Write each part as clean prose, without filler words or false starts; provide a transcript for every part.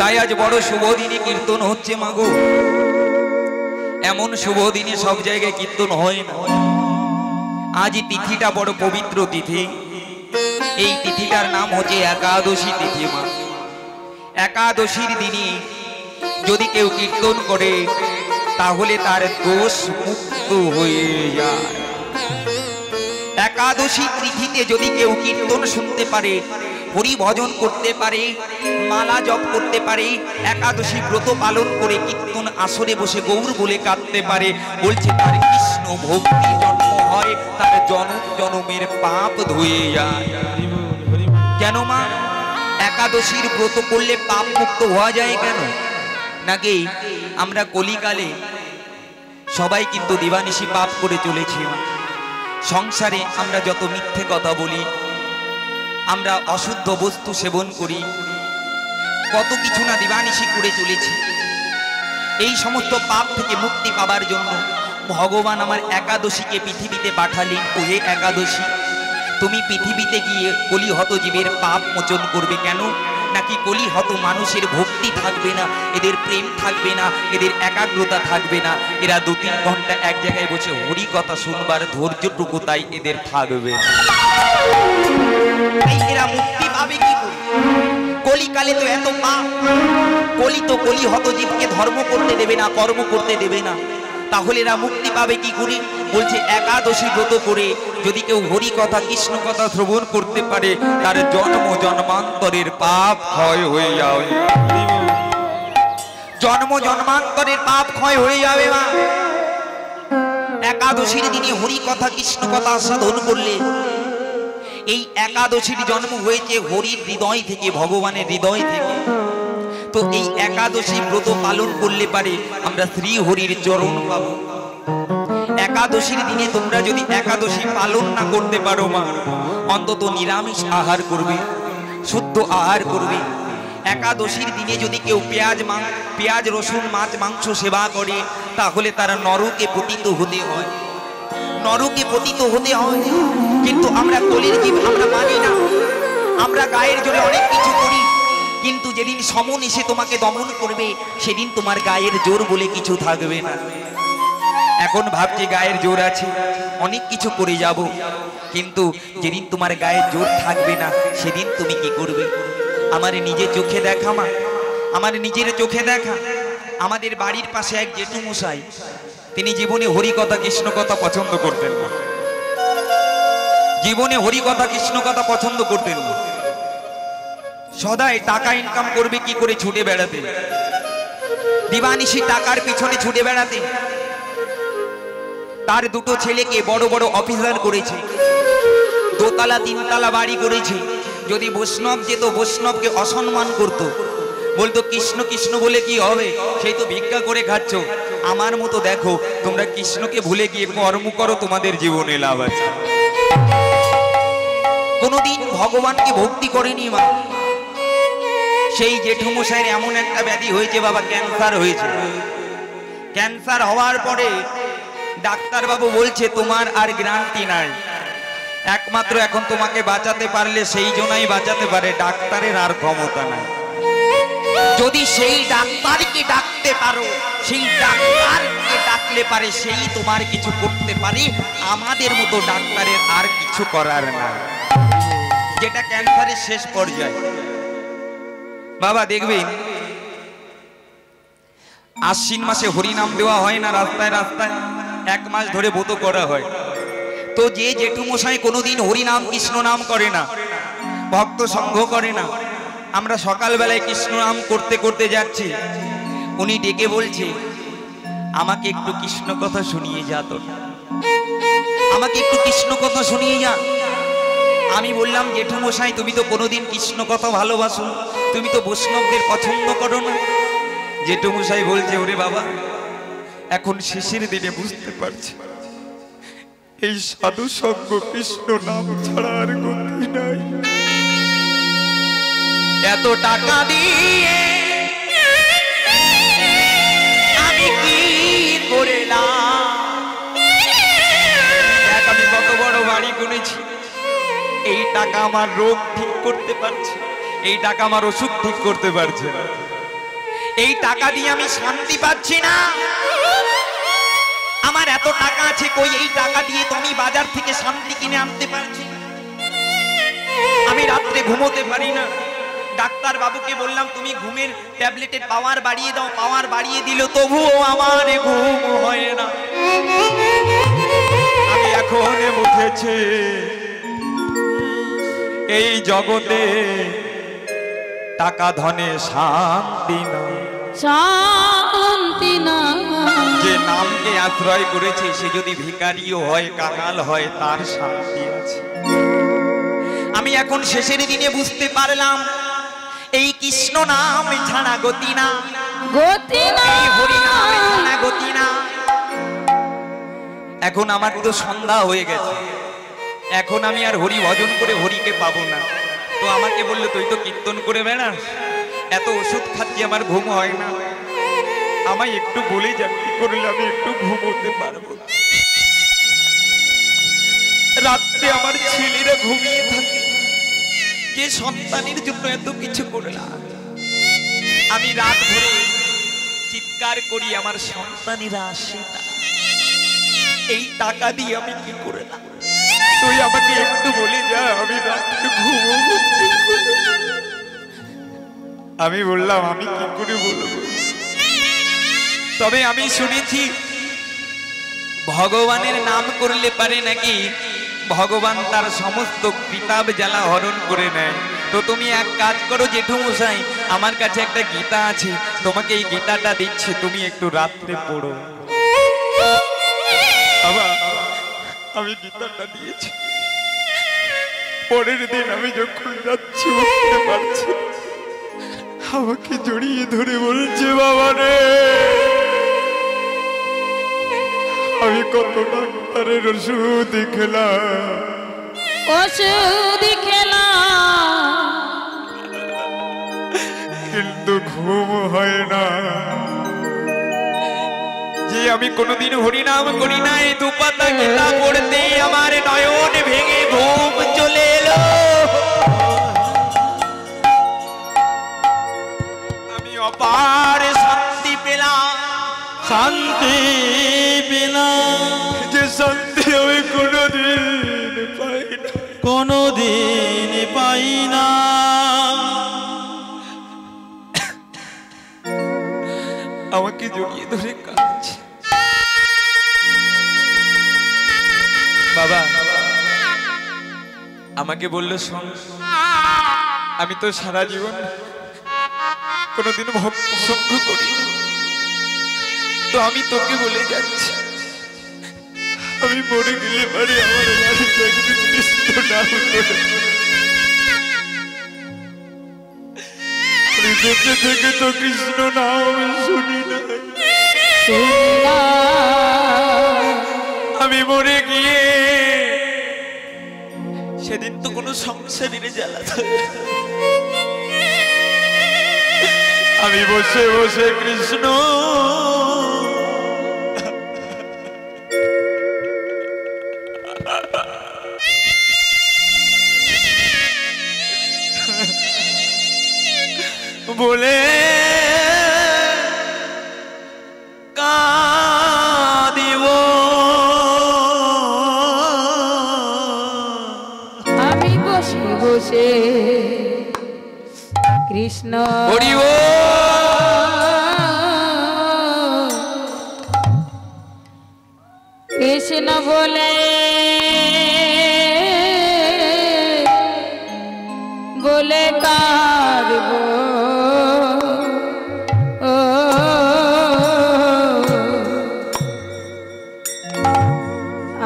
তাই আজ বড় শুভ দিনে কীর্তন হচ্ছে মাগো। এমন শুভ দিনে সব জায়গায় কীর্তন হয় না। আজ তিথিটা বড় পবিত্র তিথি। এই তিথিটার নাম হচ্ছে একাদশী তিথি মা। একাদশীর দিনে যদি কেউ কীর্তন করে তাহলে তার দোষ মুক্ত হয়ে যায়। একাদশী তিথিতে যদি কেউ কীর্তন শুনতে পারে, হরি ভজন করতে পারে, মালা জপ করতে পারে, একাদশী ব্রত পালন করে কীর্তন আসরে বসে গৌর বলে কাঁদতে পারে, বলছে তার কৃষ্ণ ভক্তি জন্ম হয়, তার জনম জনমের পাপ ধুয়ে যায়। কেন মা? একাদশীর ব্রত করলে পাপ মুক্ত হওয়া যায় কেন? নাকি আমরা কলিকালে সবাই কিন্তু দিবানিশি পাপ করে চলেছি। সংসারে আমরা যত মিথ্যে কথা বলি, আমরা অশুদ্ধ বস্তু সেবন করি, কত কিছু না দিবানিশি করে চলেছি। এই সমস্ত পাপ থেকে মুক্তি পাবার জন্য ভগবান আমার একাদশীকে পৃথিবীতে পাঠালেন। ওহে একাদশী, তুমি পৃথিবীতে গিয়ে কলিহত জীবের পাপ মোচন করবে। কেন? নাকি কলিহত মানুষের ভক্তি থাকবে না, এদের প্রেম থাকবে না, এদের একাগ্রতা থাকবে না, এরা 2-3 ঘন্টা এক জায়গায় বসে হরি কথা শুনবার ধৈর্যটুকু তাই এদের থাকবে। তাই এরা মুক্তি পাবে কি করে? কলিকালে তো এত পাপ, কলি তো কলিহত জীবকে ধর্ম করতে দেবে না, কর্ম করতে দেবে না, তাহলে এরা মুক্তি পাবে কি করে? বলছে একাদশী ব্রত করে যদি কেউ হরি কথা কৃষ্ণ কথা শ্রবণ করতে পারে, তার জন্ম জন্মান্তরের পাপ ক্ষয় হয়ে যাবে। জন্ম জন্মান্তরের পাপ ক্ষয় হয়ে যাবে মা। একাদশীর দিনে হরি কথা কৃষ্ণ কথা সাধন করলে, এই একাদশীর জন্ম হয়েছে হরির হৃদয় থেকে, ভগবানের হৃদয় থেকে। তো এই একাদশী ব্রত পালন করলে পারে আমরা শ্রী হরির চরণ পাব। একাদশীর দিনে তোমরা যদি একাদশী পালন না করতে পারো মা, অন্তত নিরামিষ আহার করবে, শুদ্ধ আহার করবে। একাদশীর দিনে যদি কেউ পেঁয়াজ রসুন মাছ মাংস সেবা করে, তাহলে তারা নরকে পতিত হতে হয়, নরকে পতিত হতে হয়। কিন্তু আমরা কলির জীব, আমরা মানি না, আমরা গায়ের জোরে অনেক কিছু করি, কিন্তু যেদিন সমন এসে তোমাকে দমন করবে সেদিন তোমার গায়ের জোর বলে কিছু থাকবে না। এখন ভাবছি গায়ের জোর আছে, অনেক কিছু করে যাব, কিন্তু যেদিন তোমার গায়ের জোর থাকবে না সেদিন তুমি কি করবে? আমার নিজের চোখে দেখা মা, আমার নিজের চোখে দেখা। আমাদের বাড়ির পাশে এক জেঠু মশাই, তিনি জীবনে হরি কথা কৃষ্ণ কথা পছন্দ করতেন না, জীবনে হরি কথা কৃষ্ণ কথা পছন্দ করতেন না। সদাই টাকা ইনকাম করবে কি করে ছুটে বেড়াতে, দিবানিশি টাকার পিছনে ছুটে বেড়াতে। তার 2 ছেলেকে বড় বড় অফিসার করেছে, 2তলা 3তলা বাড়ি করেছে। যদি বৈষ্ণব যেত, বৈষ্ণবকে অসম্মান করত, বলতো কৃষ্ণ কৃষ্ণ বলে কি হবে, সেই তো ভিক্ষা করে খাচ্ছ। আমার মতো দেখো, তোমরা কৃষ্ণকে ভুলে গিয়ে কর্ম করো, তোমাদের জীবনে লাভ আছে। কোনদিন ভগবানকে ভক্তি করেনি মা। সেই জেঠুমশাইয়ের এমন একটা ব্যাধি হয়েছে বাবা, ক্যান্সার হয়েছে। ক্যান্সার হওয়ার পরে ডাক্তার বাবু বলছে তোমার আর গ্যারান্টি নাই, একমাত্র এখন তোমাকে বাঁচাতে পারলে সেই জন্যই বাঁচাতে পারে, ডাক্তারের আর ক্ষমতা নাই। যদি সেই ডাক্তারকে ডাকতে পারো, সেই ডাক্তারকে ডাকলে পারে সেই তোমার কিছু করতে পারে, আমাদের মতো ডাক্তারের আর কিছু করার নাই। যেটা ক্যান্সারের শেষ পর্যায়ে বাবা। দেখবেন আশ্বিন মাসে হরিনাম দেওয়া হয় না রাস্তায় রাস্তায়, 1 মাস ধরে ব্রত করা হয়। তো যে জেঠুমশাই কোনোদিন হরিনাম কৃষ্ণ নাম করে না, ভক্ত সংঘ করে না, আমরা সকালবেলায় কৃষ্ণ নাম করতে করতে যাচ্ছি, উনি ডেকে বলছে আমাকে একটু কৃষ্ণ কথা শুনিয়ে যা, তো আমাকে একটু কৃষ্ণ কথা শুনিয়ে যা। আমি বললাম জেঠুমশাই তুমি তো কোনোদিন কৃষ্ণ কথা ভালোবাসো, তুমি তো বৈষ্ণবদের পছন্দ করো না। জেঠুমশাই বলছে ওরে বাবা, এখন শেষের দিনে বুঝতে পারছি এই সাধু সঙ্গ কৃষ্ণ নাম ছাড়া আর গতি নাই। এত টাকা দিয়ে আমি কি করলাম, আমি কত বড় বাড়ি কিনেছি, এই টাকা আমার রোগ ঠিক করতে পারছে, এই টাকা আমার অসুখ ঠিক করতে পারছে না। এই টাকা দিয়ে আমি শান্তি পাচ্ছি না। আমার এত টাকা আছে, কই এই টাকা দিয়ে তো আমি বাজার থেকে শান্তি কিনে আনতে পারছি না। আমি রাত্রে ঘুমোতে পারি না। ডাক্তার বাবুকে বললাম তুমি ঘুমের ট্যাবলেটের পাওয়ার বাড়িয়ে দাও, পাওয়ার বাড়িয়ে দিল, তবুও আমার ঘুম হয় না। আমি এখন বুঝেছি এই জগতে টাকা ধনে শান্তি না, শান্তি না। যে নামকে আশ্রয় করেছে সে যদি ভিখারিও হয়, কাঙাল হয়, তার শান্তি আছে। আমি এখন শেষের দিনে বুঝতে পারলাম এই কৃষ্ণ নাম ছাড়া গতি না, গতি না, এই হরি নাম ছাড়া গতি না। এখন আমার তো সন্ধ্যা হয়ে গেছে, এখন আমি আর হরি ভজন করে হরিকে পাবো না। তো আমাকে বললো তুই তো কীর্তন করে বেড়াস, এত ওষুধ খাচ্ছি আমার ঘুম হয় না, আমায় একটু বলে যাক কি করলে আমি একটু ঘুমোতে পারবো। রাত্রে আমার ছেলেরা ঘুমিয়ে থাকে, যে সন্তানের জন্য এত কিছু করলাম। আমি রাত ধরে চিৎকার করি, আমার সন্তানেরা আসে না। এই টাকা দিয়ে আমি কি করলাম? তুই আমাকে একটু বলে যা, আমি রাত্রে ঘুমোবো কি করে? আমি বললাম আমি কি করে বলবো। তবে আমি শুনেছি ভগবানের নাম করলে পারে নাকি ভগবান তার সমস্ত কিতাব জ্বালা হরণ করে নেয়। তো তুমি এক কাজ করো জেঠুমশাই, আমার কাছে একটা গীতা আছে, তোমাকে এই গীতাটা দিচ্ছে, তুমি একটু রাত্রে পড়ো। বাবা আমি গীতাটা দিয়েছি, পরের দিন আমি যখন যাচ্ছি উঠতে পারছি, আমাকে জড়িয়ে ধরে বলছে বাবা রে, আমি কত ডাক্তারের ওষুধ খেলাম, ওষুধ খেলাম, কিন্তু ঘুম হয় না। যে আমি কোনোদিন হরিনাম করি না, এই দুপাতা গীতা পড়তে আমার নয়ন ভেঙে ঘুম চলে এলো। আমি অপার শান্তি পেলাম, শান্তি পেলাম, যে শান্তি আমি কোনোদিন পাই না, কোনোদিন পাই না। আমাকে জড়িয়ে ধরে কাঁদছে। বাবা আমাকে বললো শোন, আমি তো সারা জীবন কোনোদিন ভক্ত সঙ্গ করি, তো আমি তোকে বলে যাচ্ছি, আমি মরে গেলে পারে আমার বাড়িতে একদিন কৃষ্ণ নাম করে। আমি বেঁচে থেকে তো কৃষ্ণ নাম শুনি না, আমি মরে গিয়ে সেদিন তো কোনো সংসারের জ্বালা থাকে। আমি বসে বসে কৃষ্ণ বলে কাঁদিব। আমি বসে বসে কৃষ্ণ হরি বল। কৃষ্ণ বলে বলে কাঁদব।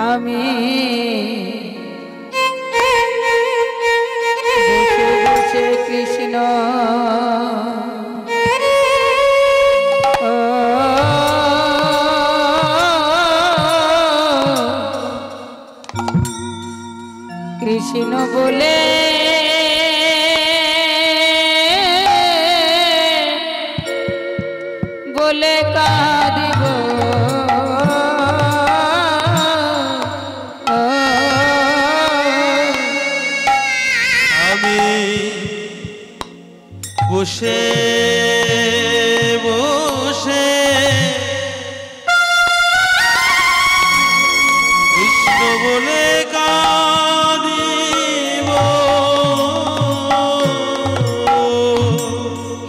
আমি বসে বসে কৃষ্ণ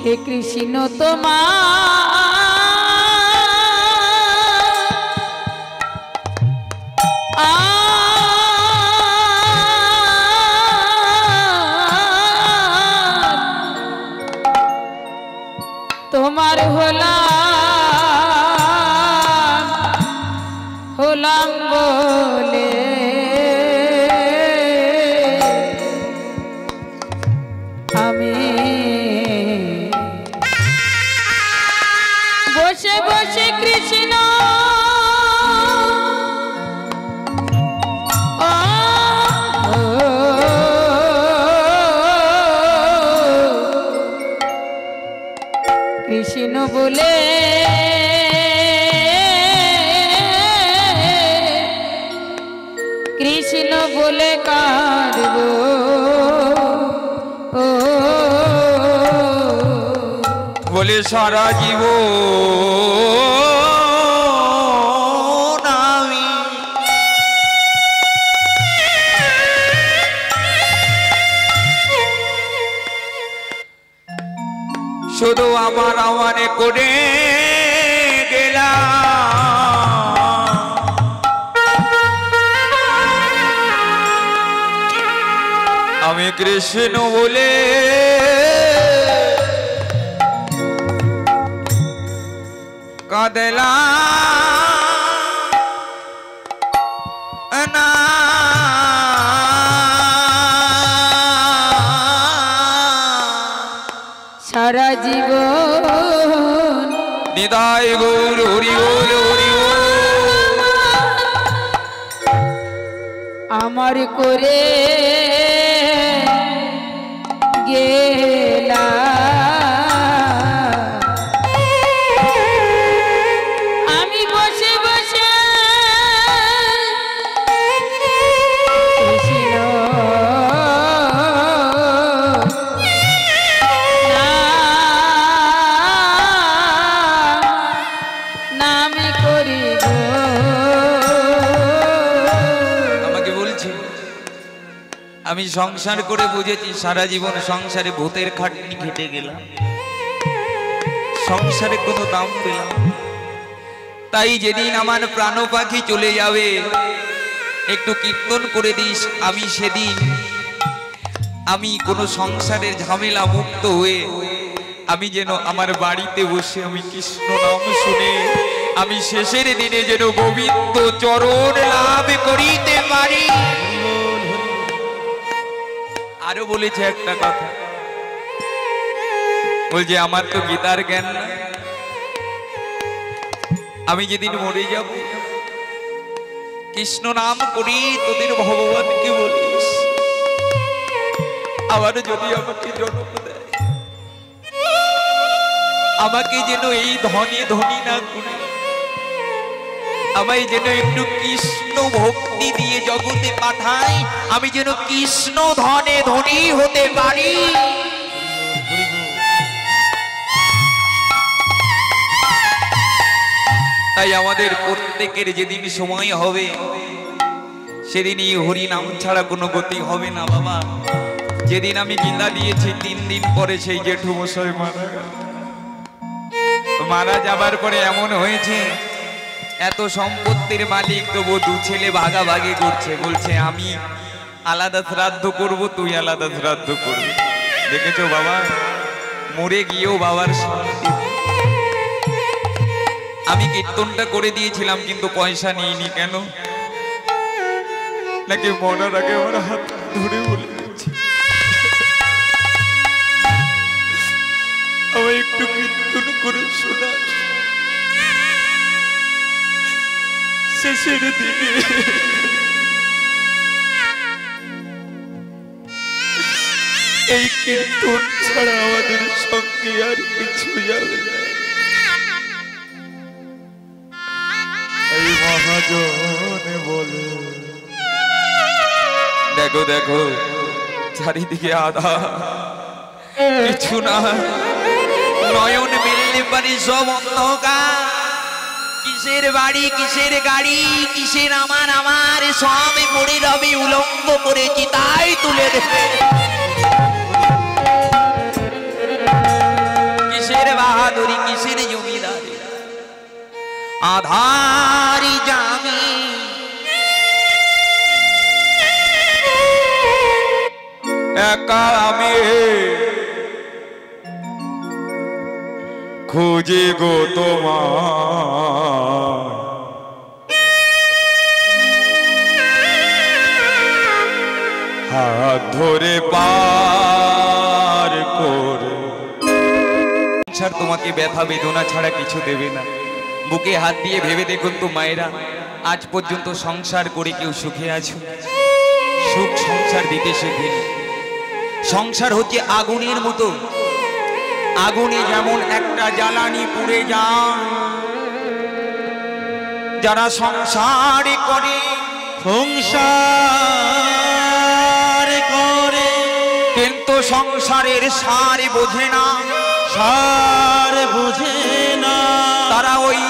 হে কৃষ্ণ তোমার তোমার হলাম বলে আমি বসে বসে কৃষ্ণ কৃষ্ণ বলে কৃষ্ণ বলে কাঁদব বলে সারা জীবন আমি শুধু আমার করে গেলাম আমি কৃষ্ণ বলে কাঁদলাম না সারা জীবন নিতাই গৌর হরি বল হরি বল আমার করে গেলা আমি বসে বসে কৃষ্ণ নামে করি গো। আমাকে বলছে আমি সংসার করে বুঝেছি সারা জীবন সংসারে ভূতের খাটনি খেটে গেলাম, সংসারে কোনো দাম পেলাম না। তাই যেদিন আমার প্রাণ পাখি চলে যাবে একটু কীর্তন করে দিস, আমি সেদিন আমি কোনো সংসারের ঝামেলা মুক্ত হয়ে আমি যেন আমার বাড়িতে বসে আমি কৃষ্ণ নাম শুনে আমি শেষের দিনে যেন গোবিন্দ চরণ লাভ করিতে পারি। আরো বলেছে একটা কথা, বলছে আমার তো গীতার জ্ঞান না, আমি যেদিন মরে যাব কৃষ্ণ নাম করি তোদের ভগবানকে বলিস, আবার যদি আমাকে জন্ম দেয় আমাকে যেন এই ধনী ধনী না করে আমায় যেন একটু কৃষ্ণ ভক্তি দিয়ে জগতে পাঠায়, আমি যেন কৃষ্ণ ধনে ধনী হতে পারি। তাই আমাদের প্রত্যেকের যেদিন সময় হবে সেদিনই হরি নাম ছাড়া কোনো গতি হবে না বাবা। যেদিন আমি গীতা দিয়েছি 3 দিন পরে সেই জেঠু মশাই মারা গেল। মারা যাবার পরে এমন হয়েছে এত সম্পত্তির মালিক তবু 2 ছেলে ভাগাভাগি করছে, বলছে আমি আলাদা শ্রাদ্ধ করব তুই আলাদা শ্রাদ্ধ করবি। দেখেছো বাবা, মরে গিয়েও বাবার শান্তি। আমি কীর্তনটা করে দিয়েছিলাম কিন্তু পয়সা নিইনি, কেন নাকি মরার আগে আমার হাত ধরে বলে দিচ্ছে আমার একটু কীর্তন করে শোনাস, শেষের দিনে এই কীর্তন ছাড়া আমাদের সঙ্গে আর কিছু যাবে না। এই মহাজন বলে দেখো দেখো চারিদিকে আধা, কিছু না, নয়ন মেললে পারে সব অন্ধকার। কিসের বাড়ি কিসের গাড়ি কিসের আমার আমার সব পড়ে রবে উলঙ্গ করেছি তাই তুলে দেবে। কিসের বাহাদুরি কিসের জমিদারি আধারি জামি একা আমি খুঁজে গো তোমার হাত ধরে পার করে। সংসার তোমাকে ব্যথা বেদনা ছাড়া কিছু দেবে না। বুকে হাত দিয়ে ভেবে দেখুন তো মায়েরা, আজ পর্যন্ত সংসার করে কেউ সুখে আছো? সুখ সংসার দিতে শেখেনি। সংসার হচ্ছে আগুনের মতো, আগুনে যেমন একটা জ্বালানি পুড়ে যায়। যারা সংসার করে সংসার করে কিন্তু সংসারের সার বোঝে না, সার বুঝে না, তারা ওই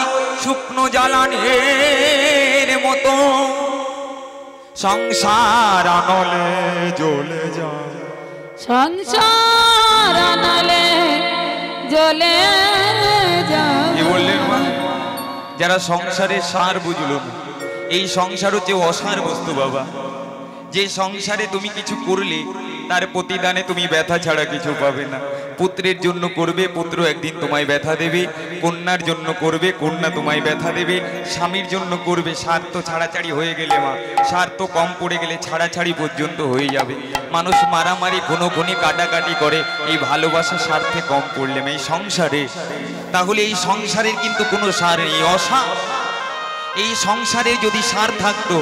শুকনো জ্বালানির মতো সংসার আনলে জ্বলে যায়। সংসার আনালে জ্বলে যায়। কি বললেন মা? যারা সংসারের সার বুঝলো না, এই সংসার হচ্ছে অসার বস্তু বাবা। যে সংসারে তুমি কিছু করলে তার প্রতিদানে তুমি ব্যথা ছাড়া কিছু পাবে না। পুত্রের জন্য করবে, পুত্র একদিন তোমায় ব্যথা দেবে। কন্যার জন্য করবে, কন্যা তোমায় ব্যথা দেবে। স্বামীর জন্য করবে, স্বার্থ ছাড়াছাড়ি হয়ে গেলে মা, স্বার্থ কম পড়ে গেলে ছাড়াছাড়ি পর্যন্ত হয়ে যাবে। মানুষ মারামারি ঘন কাটাকাটি করে এই ভালোবাসা স্বার্থে কম পড়লে এই সংসারে। তাহলে এই সংসারের কিন্তু কোনো সার নেই, অসার। এই সংসারে যদি সার থাকতো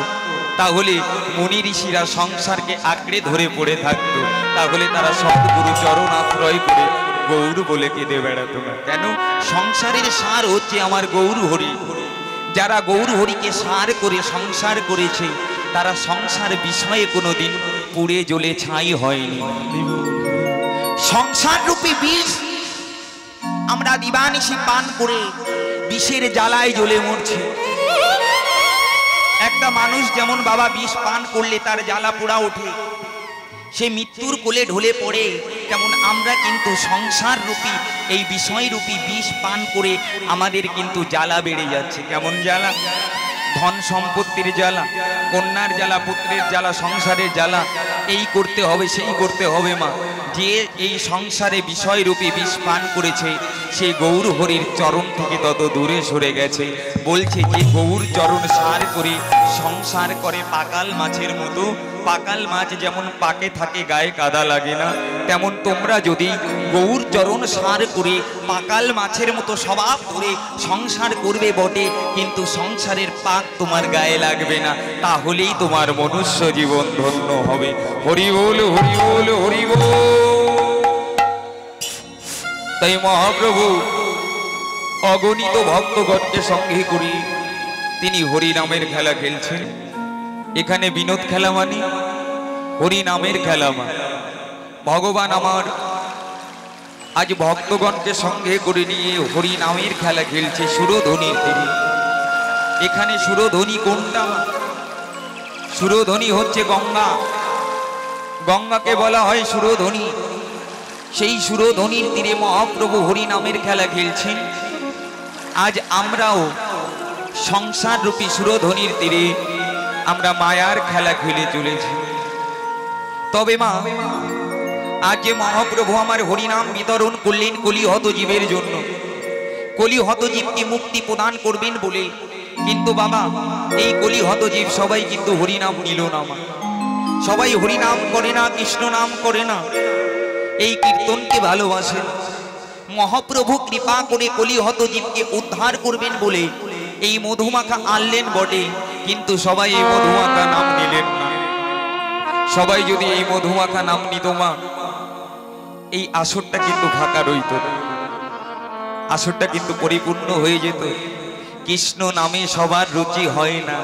তাহলে মুনি ঋষিরা সংসারকে আঁকড়ে ধরে পড়ে থাকতো, তাহলে তারা সদ্গুরু চরণ আশ্রয় করে গৌর বলে কেঁদে বেড়াতো না। কেন? সংসারের সার হচ্ছে আমার গৌর হরি। যারা গৌর হরিকে সার করে সংসার করেছে তারা সংসার বিষয়ে কোনোদিন পুড়ে জ্বলে ছাই হয়নি। সংসার রূপী বিষ আমরা দিবানিশি পান করে বিষের জ্বালায় জ্বলে মরছে। একটা মানুষ যেমন বাবা বিষ পান করলে তার জ্বালা পোড়া ওঠে, সে মৃত্যুর কোলে ঢলে পড়ে, তেমন আমরা কিন্তু সংসার রূপী এই বিষয় রূপী বিষ পান করে আমাদের কিন্তু জ্বালা বেড়ে যাচ্ছে। কেমন জ্বালা? ধন সম্পত্তির জ্বালা, কন্যার জ্বালা, পুত্রের জ্বালা, সংসারের জ্বালা। এই করতে হবে সেই করতে হবে মা। যে এই সংসারে বিষয়রূপী বিষ পান করেছে সে গৌর হরির চরণ থেকে তত দূরে সরে গেছে। বলছে যে গৌর চরণ সার করে সংসার করে পাকাল মাছের মতো। পাকাল মাছ যেমন পাকে থাকে গায়ে কাদা লাগে না, তেমন তোমরা যদি গৌর চরণ সার করে পাকাল মাছের মতো স্বভাব ধরে সংসার করবে বটে, কিন্তু সংসারের পাক তোমার গায়ে লাগবে না, তাহলেই তোমার মনুষ্য জীবন ধন্য হবে। হরি বল হরি বল হরি বল। তাই মহাপ্রভু অগণিত ভক্তগণকে সঙ্গে করি তিনি হরি নামের খেলা খেলছেন। এখানে বিনোদ খেলা মানে হরি নামের খেলা মানে। ভগবান আমার আজ ভক্তগণকে সঙ্গে করে নিয়ে হরি নামের খেলা খেলছে সুরধ্বনির তীরে। এখানে সুরধ্বনি কোনটা? সুরধ্বনি হচ্ছে গঙ্গা। গঙ্গাকে বলা হয় সুরধ্বনি। সেই সুরধ্বনির তীরে মহাপ্রভু হরি নামের খেলা খেলছেন। আজ আমরাও সংসার রূপী সুরধ্বনির তীরে আমরা মায়ার খেলা খেলে চলেছি। তবে মা, আজ যে মহাপ্রভু আমার হরিনাম বিতরণ করলেন কলিহত জীবের জন্য, কলিহত জীবকে মুক্তি প্রদান করবেন বলে, কিন্তু বাবা এই কলিহত জীব সবাই কিন্তু হরিনাম নিল না মা। সবাই হরিনাম করে না, কৃষ্ণ নাম করে না, এই কীর্তনকে ভালোবাসেন। মহাপ্রভু কৃপা করে কলিহত জীবকে উদ্ধার করবেন বলে এই মধুমাখা আনলেন বটে, কিন্তু সবাই এই মধুমাখা নাম নিলেন না। সবাই যদি এই মধুমাখা নাম নিত মা, এই আসরটা কিন্তু ফাঁকা রইত না, আসরটা কিন্তু পরিপূর্ণ হয়ে যেত। কৃষ্ণ নামে সবার রুচি হয় না,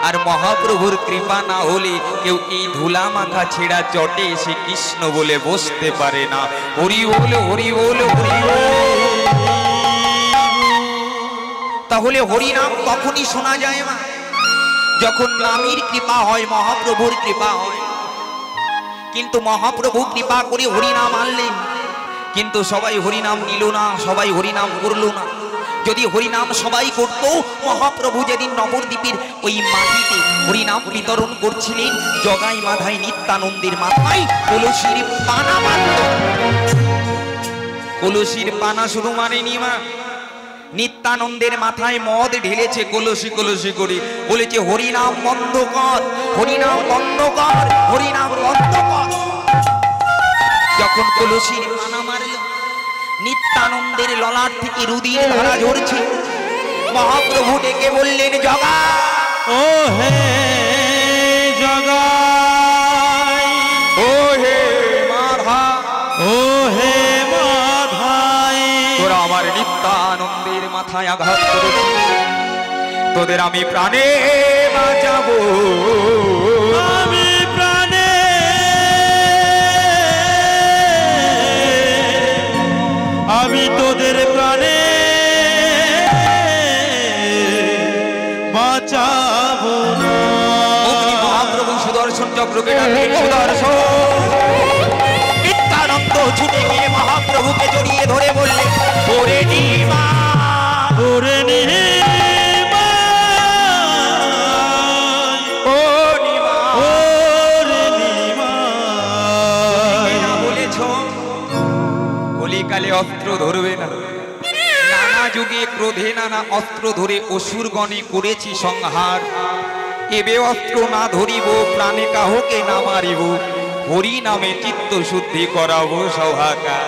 আর মহাপ্রভুর কৃপা না হলে কেউ এই ধুলা মাখা ছেঁড়া চটে এসে কৃষ্ণ বলে বসতে পারে না। হরি বল হরি বল হরি বল। তাহলে হরিনাম তখনই শোনা যায় মা যখন নামের কৃপা হয়, মহাপ্রভুর কৃপা হয়। কিন্তু মহাপ্রভু কৃপা করে হরিনাম আনলেন, কিন্তু সবাই হরিনাম নিল না, সবাই হরিনাম করলো না। যদি হরিনাম সবাই করত, মহাপ্রভু যেদিন নবদ্বীপের ওই মাটিতে হরিনাম বিতরণ করছিলেন, জগাই মাথায় নিত্যানন্দের মাথায় কলসির পানা মারত। কলসির পানা শুধু মানেনি মা, নিত্যানন্দের মাথায় মদ ঢেলেছে কলসি কলসি করে, বলেছে হরিনাম বন্ধ কর, হরিনাম বন্ধ কর, হরিনাম বন্ধ কর। যখন কলসির পানা মারল, নিত্যানন্দের ললাট থেকে রুধির ধারা ঝরছে। মহাপ্রভু ডেকে বললেন, জগা ও হে জগাই, ও হে মাধা, ও হে মাধাই, তোরা আমার নিত্যানন্দের মাথায় আঘাত করেছিস, তোদের আমি প্রাণে বাঁচাবো, আমি প্রাণে, আমি তোদের প্রাণে বাঁচাবো না। অগ্নি মহাপ্রভু সুদর্শন চক্রকে ডাকলেন, সুদর্শন। নিত্যানন্দ ছুটে গিয়ে মহাপ্রভুকে জড়িয়ে ধরে বললেন, ওরে নিমা, ওরে নিমাই, ও নিমা, ওরে নিমাই, না বলেছ কলিকালে অস্ত্র ধরবে না। নানা যুগে ক্রোধে নানা অস্ত্র ধরে অসুরগণে করেছি সংহার। এবে অস্ত্র না ধরিব, প্রাণে কাহকে না মারিব, হরি নামে চিত্ত শুদ্ধি করাবো সহাকার।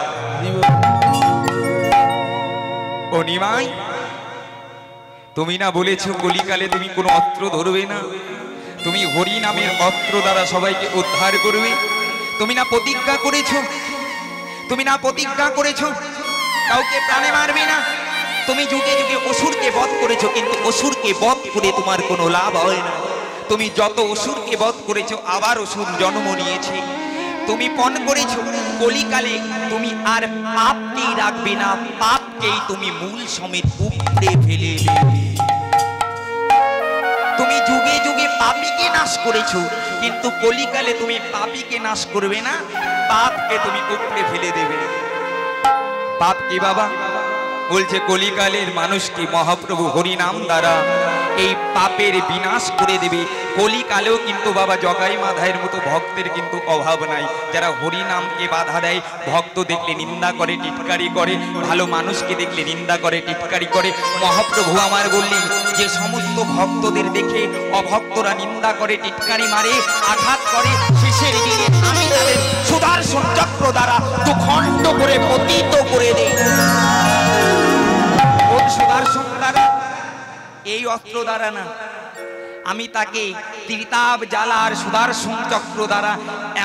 ও নিমাই, তুমি না বলেছ কলিকালে তুমি কোনো অস্ত্র ধরবে না, তুমি হরি নামের অস্ত্র দ্বারা সবাইকে উদ্ধার করবে। তুমি না প্রতিজ্ঞা করেছো, তুমি না প্রতিজ্ঞা করেছো কাউকে প্রাণে মারবে না। তুমি যুগে যুগে অসুরকে বধ করেছো, কিন্তু অসুরকে বধ করে তোমার কোনো লাভ হয় না। তুমি যত অসুরকে বধ করেছো, আবার অসুর জন্ম নিয়েছে। তুমি পণ করেছো কলিকালে তুমি আর পাপকেই রাখবে না, পাপকেই তুমি মূল সমেত উপড়ে ফেলে দেবে। তুমি যুগে যুগে পাপীকে নাশ করেছো, কিন্তু কলিকালে তুমি পাপীকে নাশ করবে না, পাপকে তুমি উপড়ে ফেলে দেবে। পাপ কি বাবা? বলছে কলিকালের মানুষকে মহাপ্রভু হরিনাম দ্বারা এই পাপের বিনাশ করে দেবে। কলিকালেও কিন্তু বাবা জগাই মাধায়ের মতো ভক্তের কিন্তু অভাব নাই, যারা হরিনামকে বাধা দেয়। ভক্ত দেখলে নিন্দা করে, টিটকারি করে, ভালো মানুষকে দেখলে নিন্দা করে, টিটকারি করে। মহাপ্রভু আমার বললেন যে সমস্ত ভক্তদের দেখে অভক্তরা নিন্দা করে, টিটকারি মারে, আঘাত করে, শেষের দিনে আমি তাদের সুদর্শন চক্র দ্বারা দুখণ্ড করে পতিত করে দেই। কোন সুদর্শন দ্বারা? এই অস্ত্র দ্বারা না, আমি তাকে ত্রিতাপ জ্বালার সুদর্শন চক্র দ্বারা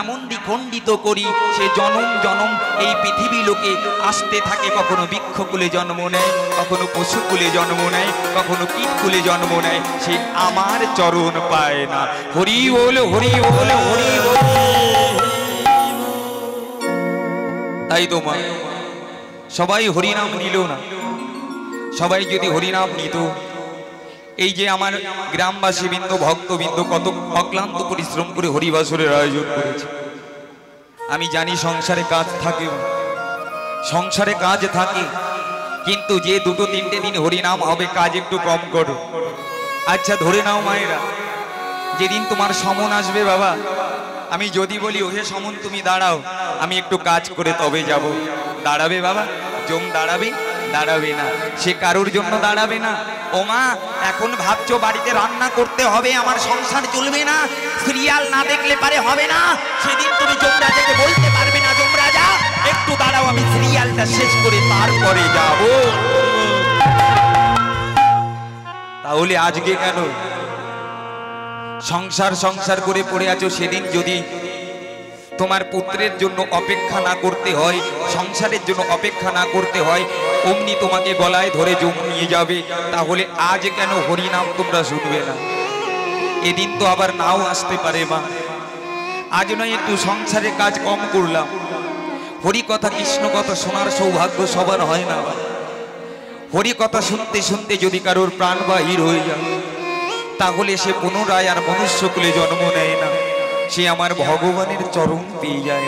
এমন দ্বিখণ্ডিত করি, সে জনম জনম এই পৃথিবী লোকে আসতে থাকে। কখনো বৃক্ষকুলে জন্ম নেয়, কখনো পশুকুলে জন্ম নেয়, কখনো কীটকুলে জন্ম নেয়, সে আমার চরণ পায় না। হরি বল, হরি বল, হরি বল। তাই তো মা, সবাই হরিনাম নিল না। সবাই যদি হরিনাম নিত, এই যে আমার গ্রামবাসী বৃন্দ, ভক্তবৃন্দ কত অক্লান্ত পরিশ্রম করে হরিবাসরের আয়োজন করেছে। আমি জানি সংসারে কাজ থাকে, সংসারে কাজ থাকে, কিন্তু যে দুটো তিনটে দিন হরিনাম হবে, কাজ একটু কম করো। আচ্ছা ধরে নাও মায়েরা, যেদিন তোমার সমন আসবে বাবা, আমি যদি বলি ওহে সমন তুমি দাঁড়াও, আমি একটু কাজ করে তবে যাব, দাঁড়াবে বাবা? জম দাঁড়াবে? দাঁড়াবে না। সে কারোর জন্য দাঁড়াবে না। ও মা, এখন ভাবছো বাড়িতে রান্না করতে হবে, আমার সংসার চলবে না, সিরিয়াল না দেখলে পারে হবে না, সেদিন তুমি যমরাজাকে বলতে পারবে না, যমরাজা একটু দাঁড়াও, আমি সিরিয়ালটা শেষ করে তারপরে যাব। তাহলে আজকে কেন সংসার সংসার করে পড়ে আছো? সেদিন যদি তোমার পুত্রের জন্য অপেক্ষা না করতে হয়, সংসারের জন্য অপেক্ষা না করতে হয়, অমনি তোমাকে গলায় ধরে জম নিয়ে যাবে, তাহলে আজ কেন হরিনাম তোমরা শুনবে না? এদিন তো আবার নাও আসতে পারে মা। আজ নয় একটু সংসারের কাজ কম করলাম, হরি কথা কৃষ্ণ কথা শোনার সৌভাগ্য সবার হয় না। হরি কথা শুনতে শুনতে যদি কারোর প্রাণ বাহির হয়ে যায়, তাহলে সে পুনরায় আর মনুষ্যকুলে জন্ম নেয় না, সে আমার ভগবানের চরণ পেয়ে যায়।